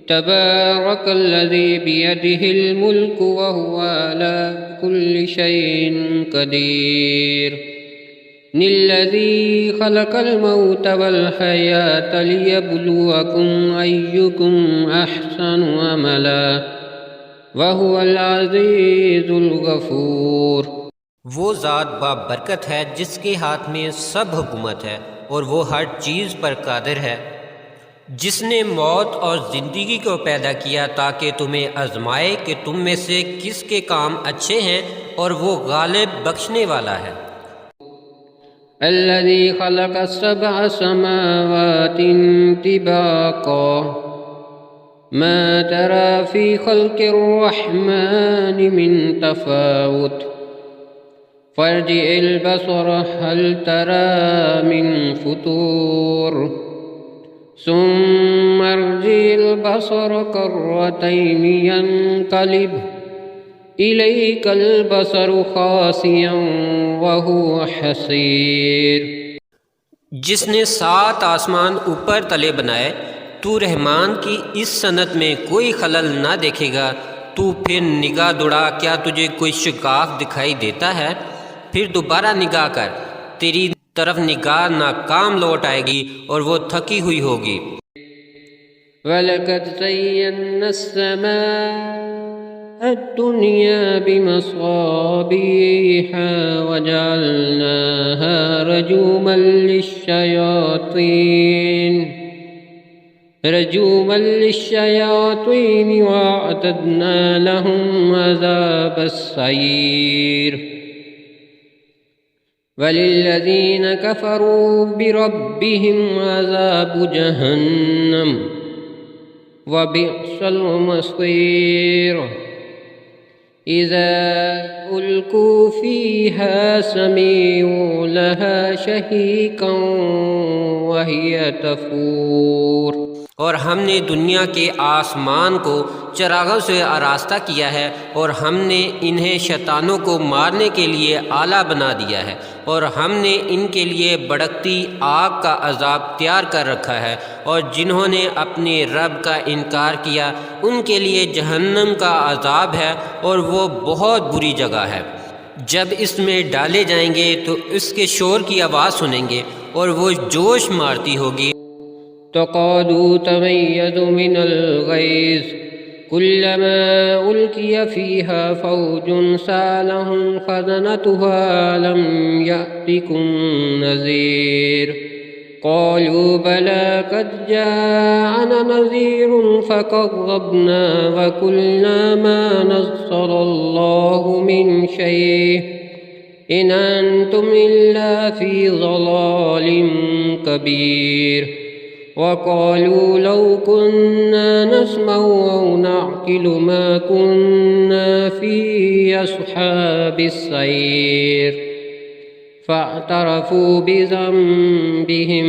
تبارك الذي بيده الملك وهو على كل شيء قدير الذي خلق الموت والحياة ليبلوكم أيكم أحسن عملا وهو العزيز الغفور۔ وہ ذات بابرکت ہے جس کے ہاتھ میں سب حکومت ہے اور وہ ہر چیز پر قادر ہے، جس نے موت اور زندگی کو پیدا کیا تاکہ تمہیں آزمائے کہ تم میں سے کس کے کام اچھے ہیں، اور وہ غالب بخشنے والا ہے۔ الذي خلق السبع سماوات طباقا ما ترى في خلق الرحمن من تفاوت فارجع البصر هل ترى من فطور ثم ارجع البصر كرتين ينقلب إليك البصر خاسئا وهو حسير۔ جس نے 7 آسمان اوپر تلے بنائے، تو رحمان کی اس صنعت میں کوئی خلل نہ دیکھے گا۔ تو پھر نگاہ دوڑا، کیا تجھے کوئی شگاف دکھائی دیتا ہے؟ پھر دوبارہ نگاہ کر، تیری طرف نگاہ ناکام لوٹ آئے گی اور وہ تھکی ہوئی ہوگی۔ وَلَقَدْ زَيَّنَّا السَّمَاءَ الدُّنْيَا بِمَصَابِيحَ وَجَعَلْنَاهَا رَجُومًا لِلشَّيَاطِينِ وَأَعْتَدْنَا لَهُمْ عَذَابَ السَّعِيرِ۔ وَلِلَّذِينَ كَفَرُوا بِرَبِّهِمْ عَذَابُ جَهَنَّمَ وَبِئْسَ الْمَصِيرُ۔ إِذَا أُلْقُوا فِيهَا سَمِعُوا لَهَا شَهِيقًا وَهِيَ تَفُورُ۔ اور ہم نے دنیا کے آسمان کو چراغوں سے آراستہ کیا ہے، اور ہم نے انہیں شیطانوں کو مارنے کے لیے آلہ بنا دیا ہے، اور ہم نے ان کے لیے بھڑکتی آگ کا عذاب تیار کر رکھا ہے، اور جنہوں نے اپنے رب کا انکار کیا ان کے لیے جہنم کا عذاب ہے، اور وہ بہت بری جگہ ہے۔ جب اس میں ڈالے جائیں گے تو اس کے شور کی آواز سنیں گے اور وہ جوش مارتی ہوگی۔ تقاد تميز من الغيظ كلما ألقي فيها فوج سألهم خزنتها لم يأتكم نذير قالوا بلى قد جاءنا نذير فكذبنا وقلنا ما نزل الله من شيء إن أنتم إلا في ضلال كبير وقالوا لو كنا نسمع أو نعقل ما كنا في أصحاب السعير فاعترفوا بذنبهم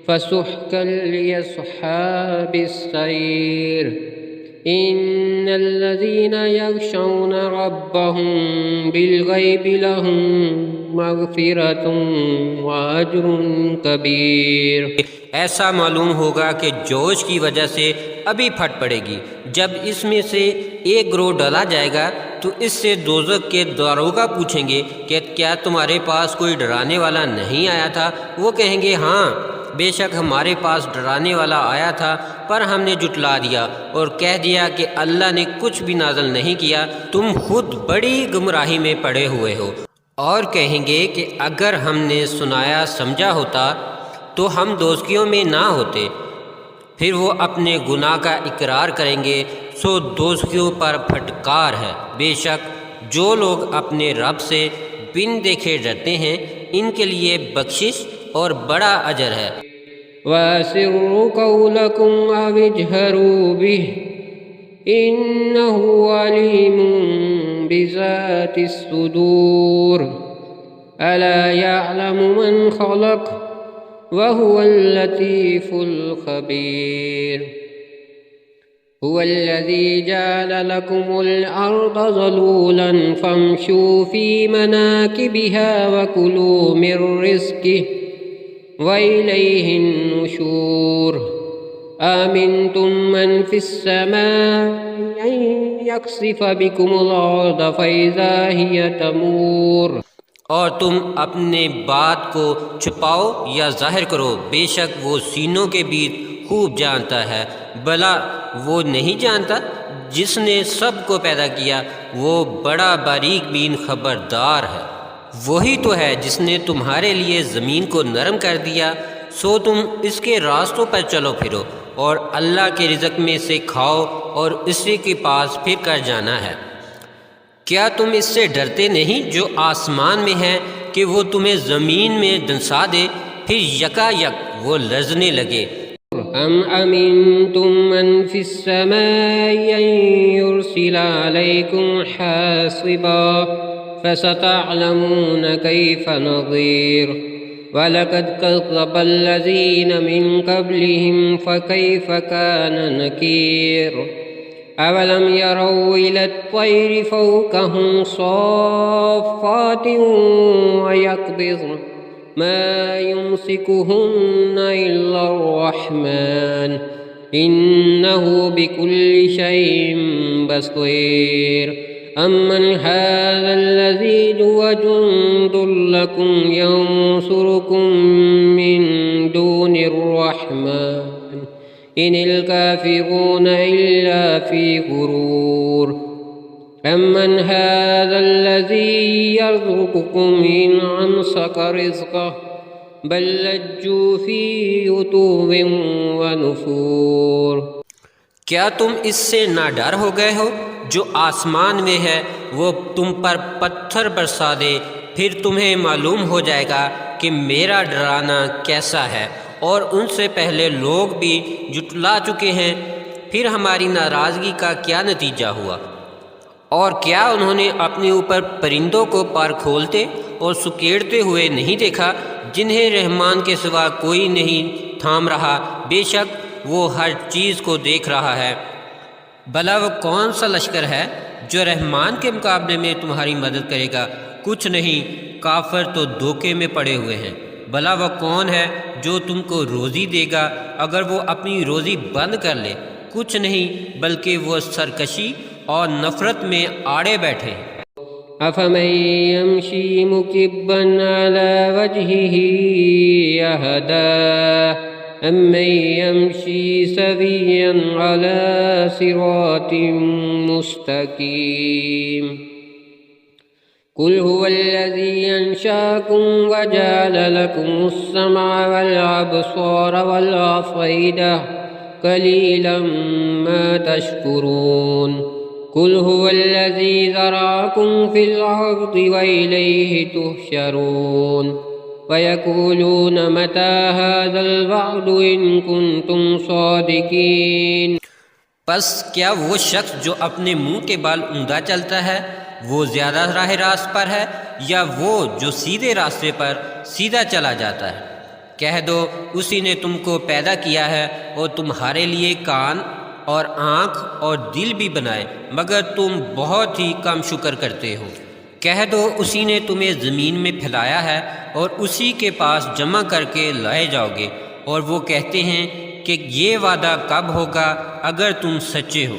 فسحقا لأصحاب السعير إن الذين يخشون ربهم بالغيب لهم مغفرة وأجر كبير۔ ایسا معلوم ہوگا کہ جوش کی وجہ سے ابھی پھٹ پڑے گی۔ جب اس میں سے ایک گروہ ڈالا جائے گا تو اس سے دوزخ کے داروغہ پوچھیں گے کہ کیا تمہارے پاس کوئی ڈرانے والا نہیں آیا تھا؟ وہ کہیں گے ہاں، بے شک ہمارے پاس ڈرانے والا آیا تھا، پر ہم نے جھٹلا دیا اور کہہ دیا کہ اللہ نے کچھ بھی نازل نہیں کیا، تم خود بڑی گمراہی میں پڑے ہوئے ہو۔ اور کہیں گے کہ اگر ہم نے سنایا سمجھا ہوتا تو ہم دوزخیوں میں نہ ہوتے۔ پھر وہ اپنے گناہ کا اقرار کریں گے، سو دوزخیوں پر پھٹکار ہے۔ بے شک جو لوگ اپنے رب سے بن دیکھے ڈرتے ہیں ان کے لیے بخشش اور بڑا اجر ہے۔ وَأَسِرُّوا قَوْلَكُمْ أَوِ اجْهَرُوا بِهِ إِنَّهُ عَلِيمٌ بِذَاتِ الصُّدُورِ أَلَا يَعْلَمُ مَنْ خَلَقَ وَهُوَ اللَّطِيفُ الْخَبِيرُ هُوَ الَّذِي جَعَلَ لَكُمُ الْأَرْضَ ذَلُولًا فَامْشُوا فِي مَنَاكِبِهَا وَكُلُوا مِنْ رِزْقِهِ وَإِلَيْهِ النُّشُورُ آمنتم من في السماء أن يخسف بكم الأرض فإذا هي تمور اور تم اپنے بات کو چھپاؤ یا ظاہر کرو، بے شک وہ سینوں کے بیچ خوب جانتا ہے۔ بھلا وہ نہیں جانتا؟ جس نے سب کو پیدا کیا وہ بڑا باریک بین خبردار ہے۔ وہی تو ہے جس نے تمہارے لیے زمین کو نرم کر دیا، سو تم اس کے راستوں پر چلو پھرو، اور اللہ کے رزق میں سے کھاؤ اور اسی کے پاس پھر کر جانا ہے۔ کیا تم اس سے ڈرتے نہیں جو آسمان میں ہے کہ وہ تمہیں زمین میں دنسا دے، پھر یکا یک وہ لرزنے لگے؟ أم أمنتم من في السماء أن يرسل عليكم حاصبا فستعلمون كيف نظير ولقد كذب الذين من قبلهم فكيف كان نكير أولم يروا إلى الطير فوقهم صافات ويقبضن ما يمسكهن إلا الرحمن إنه بكل شيء بصير أمن هذا الذي هو جند لكم ينصركم من دون الرحمن إن الكافرون إلا في غرور أمن هذا الذي يرزقكم إن أمسك رزقه بل لجوا في عتو ونفور۔ کیا تم اس سے نہ ڈر ہو گئے ہو؟ جو آسمان میں ہے وہ تم پر پتھر برسا دے، پھر تمہیں معلوم ہو جائے گا کہ میرا ڈرانا کیسا ہے، اور ان سے پہلے لوگ بھی جٹلا چکے ہیں، پھر ہماری ناراضگی کا کیا نتیجہ ہوا؟ اور کیا انہوں نے اپنے اوپر پرندوں کو پر کھولتے اور سکیڑتے ہوئے نہیں دیکھا، جنہیں رحمان کے سوا کوئی نہیں تھام رہا؟ بے شک وہ ہر چیز کو دیکھ رہا ہے۔ بھلا وہ کون سا لشکر ہے جو رحمان کے مقابلے میں تمہاری مدد کرے گا؟ کچھ نہیں، کافر تو دھوکے میں پڑے ہوئے ہیں۔ بھلا وہ کون ہے جو تم کو روزی دے گا اگر وہ اپنی روزی بند کر لے؟ کچھ نہیں، بلکہ وہ سرکشی اور نفرت میں آڑے بیٹھے۔ أفمن يمشي مكبا على وجهه أهدى أمن يمشي سويا على صراط مستقيم قل هو الذي أنشأكم وجعل لكم السمع والأبصار والأفئدة قليلا ما تشكرون قل هو الذي ذرأكم في الأرض وإليه تحشرون ويقولون متى هذا الوعد إن كنتم صادقين۔ پس کیا وہ شخص جو اپنے منہ کے بال اوندا چلتا ہے وہ زیادہ راہ راست پر ہے، یا وہ جو سیدھے راستے پر سیدھا چلا جاتا ہے؟ کہہ دو اسی نے تم کو پیدا کیا ہے اور تمہارے لیے کان اور آنکھ اور دل بھی بنائے، مگر تم بہت ہی کم شکر کرتے ہو۔ کہہ دو اسی نے تمہیں زمین میں پھیلایا ہے اور اسی کے پاس جمع کر کے لائے جاؤ گے، اور وہ کہتے ہیں کہ یہ وعدہ کب ہوگا اگر تم سچے ہو۔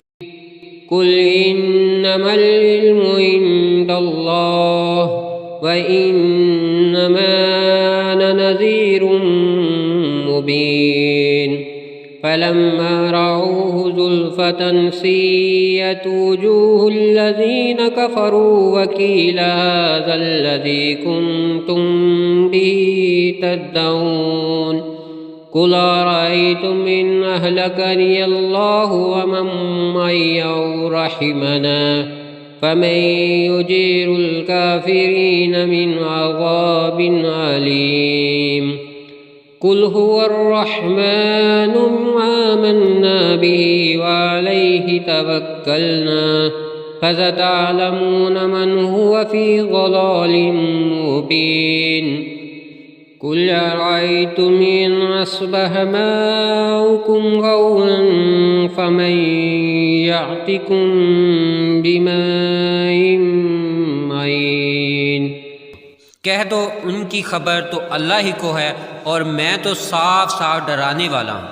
قل انما العلم عند الله وانما انا نذير مبين فلما رأوه زلفة سيئت وجوه الذين كفروا وقيل هذا الذي كنتم به تدعون قل أرأيتم إن أهلكني الله ومن معي أو رحمنا فمن يجير الكافرين من عذاب أليم قل هو الرحمن آمنا به وعليه توكلنا فستعلمون من هو في ضلال مبين قل أرأيتم إن أصبح ماؤكم غورا فمن يأتكم بماء معين۔ کہہ دو ان کی خبر تو اللہ ہی کو ہے، اور میں تو صاف صاف ڈرانے والا ہوں۔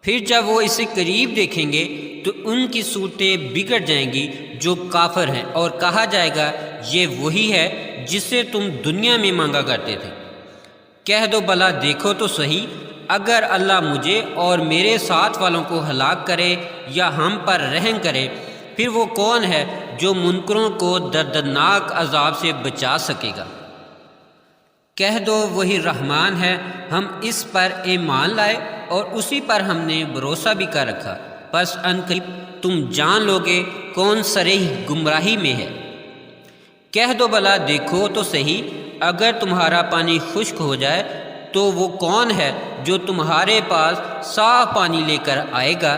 پھر جب وہ اسے قریب دیکھیں گے تو ان کی صورتیں بگڑ جائیں گی جو کافر ہیں، اور کہا جائے گا یہ وہی ہے جسے تم دنیا میں مانگا کرتے تھے۔ کہہ دو بھلا دیکھو تو صحیح، اگر اللہ مجھے اور میرے ساتھ والوں کو ہلاک کرے یا ہم پر رحم کرے، پھر وہ کون ہے جو منکروں کو دردناک عذاب سے بچا سکے گا؟ کہہ دو وہی رحمان ہے، ہم اس پر ایمان لائے اور اسی پر ہم نے بھروسہ بھی کر رکھا، پس عنقریب تم جان لوگے کون صریح گمراہی میں ہے۔ کہہ دو بھلا دیکھو تو صحیح، اگر تمہارا پانی خشک ہو جائے تو وہ کون ہے جو تمہارے پاس صاف پانی لے کر آئے گا؟